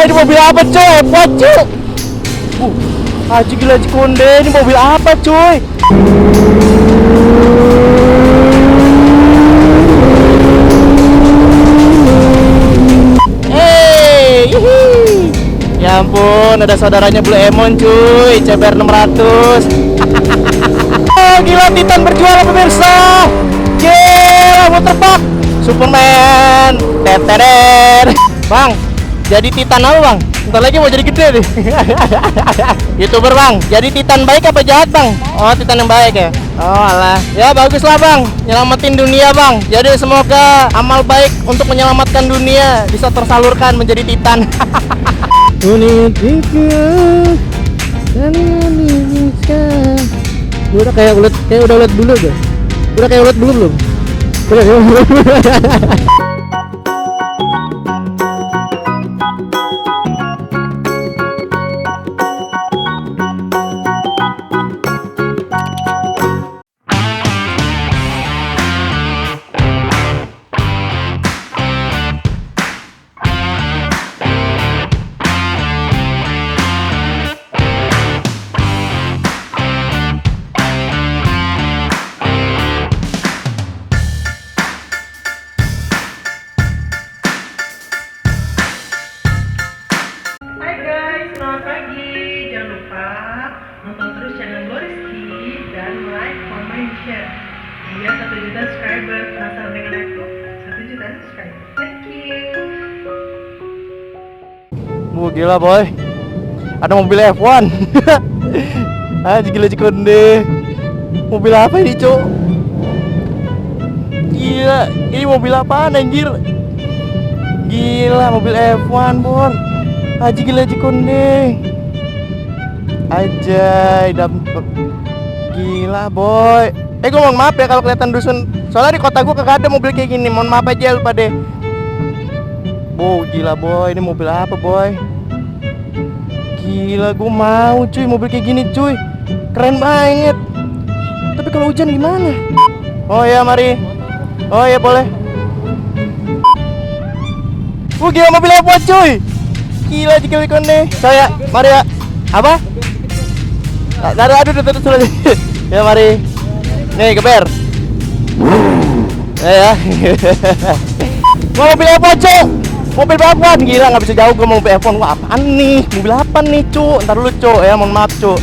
ini mobil apa coy? What cuy? Haji gila Haji Konde, ini mobil apa cuy? Ya ampun, ada saudaranya Blue Emon cuy, CBR 600. Oh, gila Titan berjuara pemirsa. Gila, mau terbang Superman. Teteren. Bang, jadi Titan apa bang? Bentar lagi mau jadi gede nih. YouTuber bang, jadi Titan baik apa jahat bang? Oh, Titan yang baik ya? Oh alah, ya bagus lah bang, nyelamatin dunia bang. Jadi semoga amal baik untuk menyelamatkan dunia bisa tersalurkan menjadi Titan. Udah kayak ulet, udah ulet bulu tuh. Udah kayak ulet bulu belum? Udah kayak ulet bulu. Selamat pagi, jangan lupa nonton terus channel Gloriski dan like, comment, share biar 1 juta subscriber. Penasaran dengan aku? 1 juta subscriber. Thank you. Gila boy, ada mobil F1. Gila Konde. Mobil apa ini cok? Gila, ini mobil apaan anjir? Gila, mobil F1 bor. Haji gila Konde. Ajay, gila boy. Gue mohon maaf ya kalau kelihatan dusun. Soalnya di kota gue kagak ada mobil kayak gini. Mohon maaf aja lupa deh. Gila boy, ini mobil apa boy? Gila, gue mau cuy mobil kayak gini cuy. Keren banget. Tapi kalau hujan gimana? Oh ya mari. Oh ya boleh. Gila mobil apa cuy? Gila Haji Konde. Saya, mari ya. Apa? Aduh, ya mari. Nih, geber. Ya. Mobil apa, Cuk? Mobil F1. Gila, nggak bisa jauh gue mobil F1. Wah, apaan nih? Mobil apa nih, Cuk? Ntar dulu, Cuk. Ya, mohon maaf, Cuk.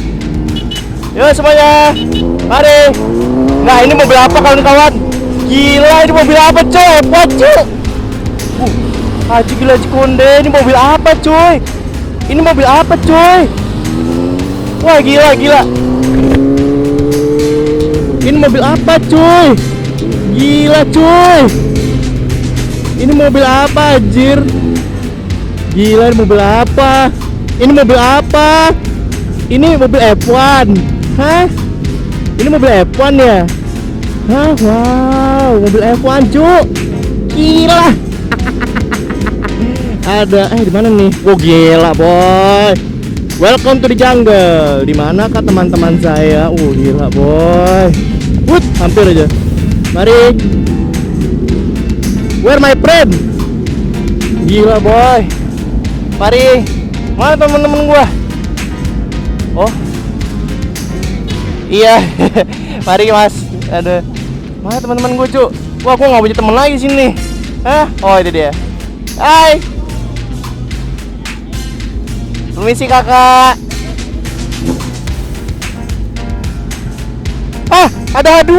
Yuk semuanya. Mari. Nah, ini mobil apa kawan-kawan? Gila, ini mobil apa, Cuk? F1, Cuk. Haji gila Haji Konde, ini mobil apa cuy? Ini mobil apa cuy? Wah gila. Ini mobil apa cuy? Gila cuy. Ini mobil apa anjir? Gila, ini mobil apa? Ini mobil apa? Ini mobil F1. Hah? Ini mobil F1 ya? Hah? Wow, mobil F1 cuy. Gila. Ada di mana nih? Gila boy. Welcome to the jungle. Di mana kah teman-teman saya? Gila boy. Hampir aja. Mari. Where my friend? Gila boy. Mari. Mana teman-teman gua? Oh. Iya. Mari Mas. Ada. Mana teman-teman gua, Cuk? Wah, gua enggak punya teman lagi sini. Hah? Oh, itu dia. Hai. Permisi kakak. Ada H2.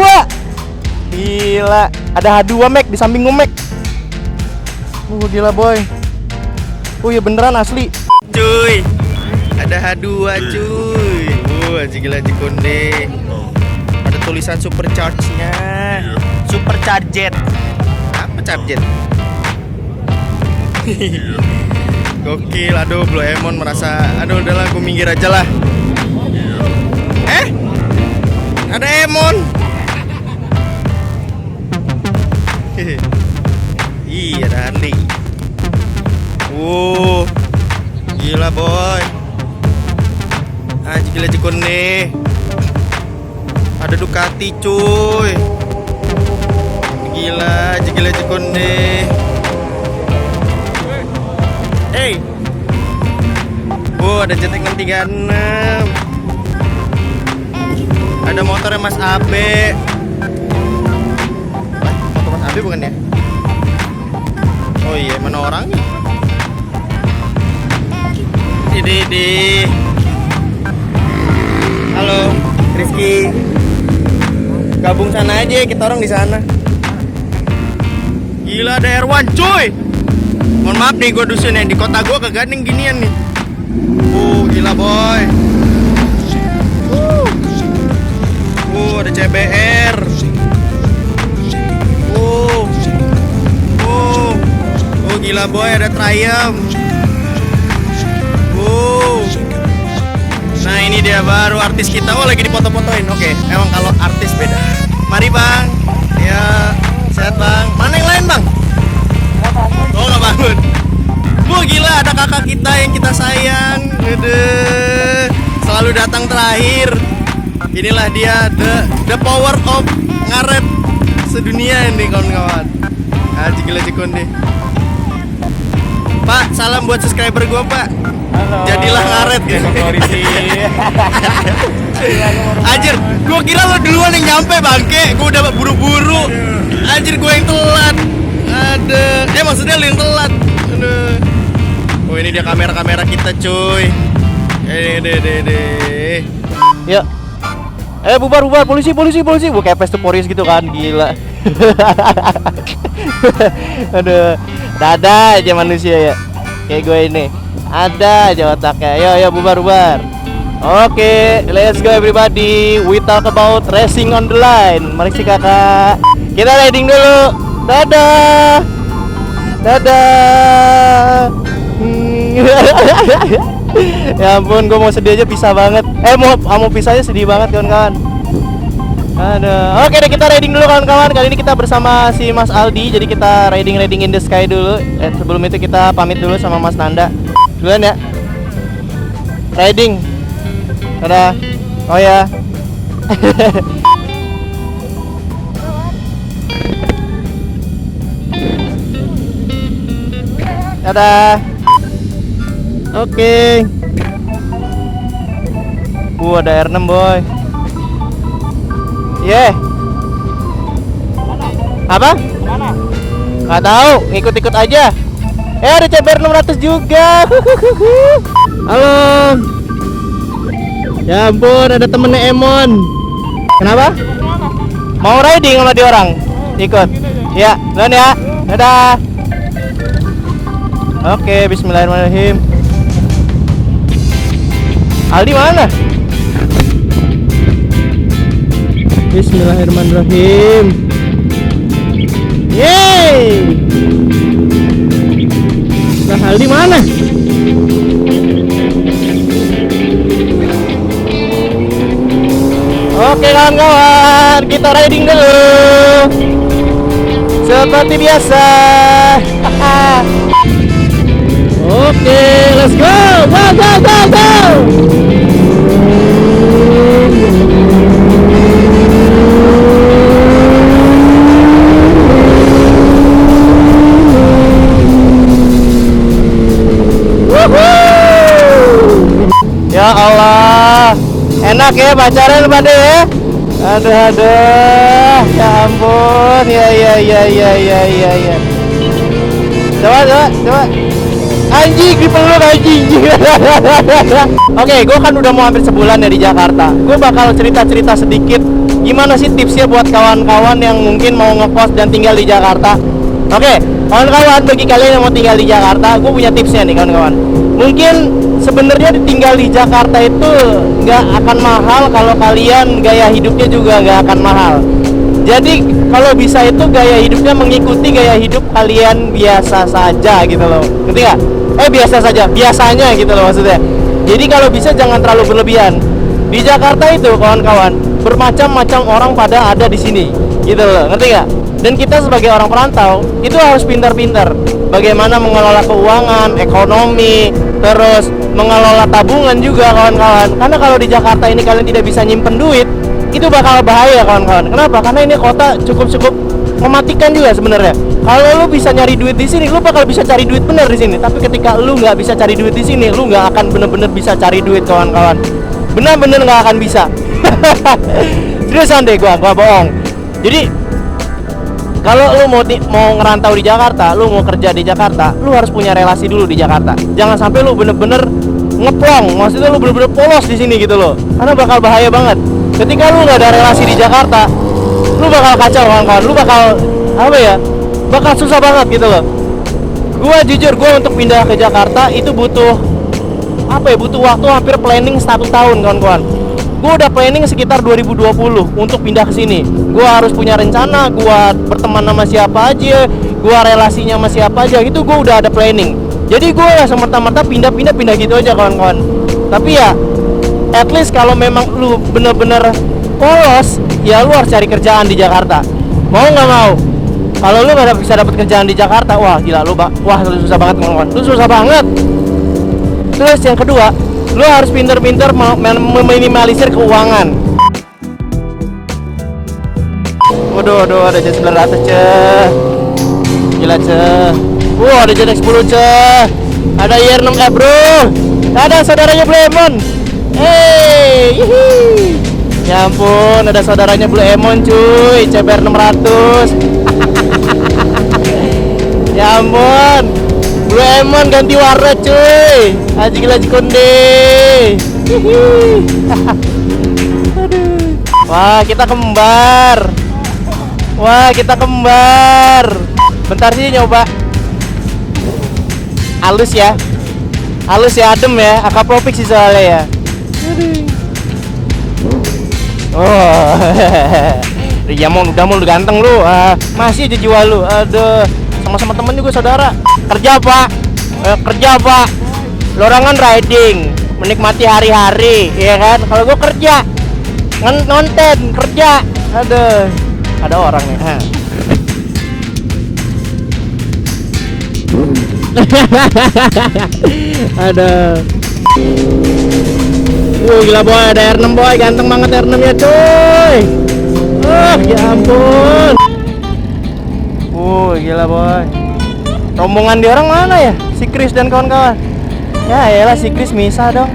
Gila, ada H2 Mac di samping gue Mac. Gila boy. Ya beneran asli. Cuy, ada H2 cuy. Haji gila Haji Konde. Ada tulisan supercharge-nya. Supercharged. Apa charged? Gokil, aduh Blue Emon merasa, aduh udahlah gue minggir aja lah. Ada Emon. Iya, ada Harley. Gila boy. Haji gila Haji Konde. Ada Ducati cuy. Gila Haji gila Haji Konde. Ada JTX 636. Ada motornya Mas Abe. Motor Mas Abe bukan ya? Oh iya, mana orangnya? Ini. Halo, Rizky. Gabung sana aja, kita orang di sana. Gila, ada Erwan, cuy. Mohon maaf nih, gue dusun ya. Di kota gue kagak ada yang ginian nih. Gila boy. Ada CBR. Gila boy, ada Triumph. Nah ini dia baru artis kita. Oh lagi dipoto-fotoin. Oke, emang kalau artis beda. Mari bang. Ya, sehat bang. Mana yang lain bang? Oh nggak bangun. Gila, ada kakak kita yang kita sayang. Selalu datang terakhir. Inilah dia the power of ngaret sedunia ini kawan-kawan. Gila Cikonde. Pak, salam buat subscriber gua pak. Halo. Jadilah ngaret ya. Anjir, gua kira lo duluan yang nyampe bangke. Gua udah buru-buru. Anjir, gua yang telat. Maksudnya lo yang telat. Oh ini dia kamera kita cuy. Yuk. Bubar polisi. Gua kayak Fast and Furious gitu kan, gila. Aduh, ada aja manusia ya. Kayak gue ini. Ada aja otaknya. Yo bubar. Oke, let's go everybody. We talk about racing on the line. Mari si kakak. Kita riding dulu. Dadah. Ya ampun, gue mau sedih aja pisah banget. Mau pisahnya sedih banget kawan-kawan. Aduh. Oke deh, kita riding dulu kawan-kawan. Kali ini kita bersama si Mas Aldi. Jadi kita riding in the sky dulu. Sebelum itu kita pamit dulu sama Mas Nanda. Duluan ya. Riding. Dadah. Oh ya. Dadah. Oke. Ada R6 boy. Apa? Mana? Nggak tahu, ikut-ikut aja. Ada CBR 600 juga. Halo. Ya ampun, ada temennya Emon. Kenapa? Mau riding sama dia orang. Ikut. Ya, duluan ya. Dadah. Oke, bismillahirrahmanirrahim. Aldi mana? Bismillahirrahmanirrahim. Yeay. Nah, Aldi mana? Oke kawan-kawan, kita riding dulu. Seperti biasa. Oke, let's go. Go. Ya Allah, enak ya pacaran pada ya. Aduh, ya ampun, ya. Coba. Anjing, dipeluk anjing. Oke, gue kan udah mau hampir sebulan ya di Jakarta. Gue bakal cerita sedikit gimana sih tipsnya buat kawan-kawan yang mungkin mau ngekos dan tinggal di Jakarta. Oke, kawan-kawan, bagi kalian yang mau tinggal di Jakarta, gue punya tipsnya nih kawan-kawan. Mungkin sebenarnya tinggal di Jakarta itu nggak akan mahal kalau kalian gaya hidupnya juga nggak akan mahal. Jadi kalau bisa itu gaya hidupnya mengikuti gaya hidup kalian biasa saja gitu loh. Ngerti nggak? Biasa saja, biasanya gitu loh maksudnya. Jadi kalau bisa jangan terlalu berlebihan. Di Jakarta itu kawan-kawan, bermacam-macam orang pada ada di sini gitu loh. Ngerti nggak? Dan kita sebagai orang perantau itu harus pintar-pintar bagaimana mengelola keuangan, ekonomi, terus mengelola tabungan juga kawan-kawan. Karena kalau di Jakarta ini kalian tidak bisa nyimpen duit, itu bakal bahaya kawan-kawan. Kenapa? Karena ini kota cukup mematikan juga sebenarnya. Kalau lu bisa nyari duit di sini, lu bakal bisa cari duit bener di sini. Tapi ketika lu nggak bisa cari duit di sini, lu nggak akan bener-bener bisa cari duit, kawan-kawan. Bener-bener nggak akan bisa. Seriusan deh, gua bohong. Jadi kalau lu mau ngerantau di Jakarta, lu mau kerja di Jakarta, lu harus punya relasi dulu di Jakarta. Jangan sampai lu bener-bener ngeplong, maksudnya lu bener-bener polos di sini gitu loh. Karena bakal bahaya banget. Ketika lu nggak ada relasi di Jakarta, lu bakal kacau, kawan-kawan. Lu bakal apa ya? Bakal susah banget gitu loh. Gua jujur, gua untuk pindah ke Jakarta itu butuh apa ya? Butuh waktu hampir planning 1 tahun, kawan-kawan. Gue udah planning sekitar 2020 untuk pindah ke sini. Gue harus punya rencana, gue berteman sama siapa aja, gue relasinya sama siapa aja, itu gue udah ada planning. Jadi gue ya semerta-merta pindah gitu aja, kawan-kawan. Tapi ya at least kalau memang lu bener-bener polos, ya lu harus cari kerjaan di Jakarta. Mau nggak mau? Kalau lu nggak bisa dapat kerjaan di Jakarta, wah gila lu, wah susah banget, kawan-kawan. Lu susah banget. Terus yang kedua, lu harus pinter-pinter meminimalisir keuangan. Waduh, ada jet 900 ceh. Gila ceh. Ada jet X10 ceh. Ada IR6 bro. Ada saudaranya Blue Emon. Ya ampun, ada saudaranya Blue Emon cuy, CBR 600. Ya ampun, Blue Emon ganti warna cuy. Aji konde. Wah, kita kembar. Bentar sih nyoba. Halus ya, adem ya. Akapropik sih soalnya ya. Oh, ya udah mau ganteng lu. Masih aja jiwa lu. Aduh, sama-sama temen juga saudara. Kerja pak. Lorangan riding, menikmati hari-hari, ya kan? Kalau gue kerja, ngonten, kerja. Ada orang nih. Gila boy, ada R6 boy, ganteng banget R6 ya cuy. Ya ampun. Gila boy. Rombongan di orang mana ya? Si Chris dan kawan-kawan. Ya elah, si Chris misah dong.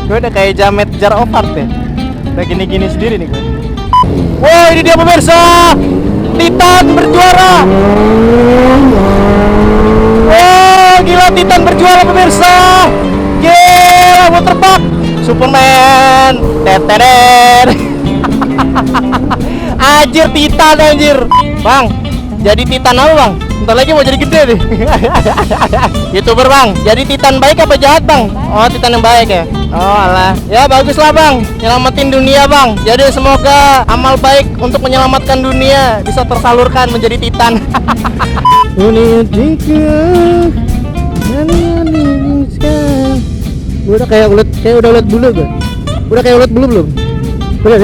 Gue udah kayak Jamet Jar of Art ya. Udah gini-gini sendiri nih gue. Wah, ini dia pemirsa, Titan berjuara. Wah, gila, Titan berjuara pemirsa. Gila, waterpark Superman. Teteren. Anjir, Titan anjir. Bang, jadi Titan apa bang? Bentar lagi mau jadi gede nih. YouTuber bang, jadi Titan baik apa jahat bang? Oh, Titan yang baik ya. Oh alah, ya bagus lah bang, nyelamatin dunia bang. Jadi semoga amal baik untuk menyelamatkan dunia bisa tersalurkan menjadi Titan. Udah kayak udah ulet bulu gue. Udah kayak ulet bulu belum? Udah.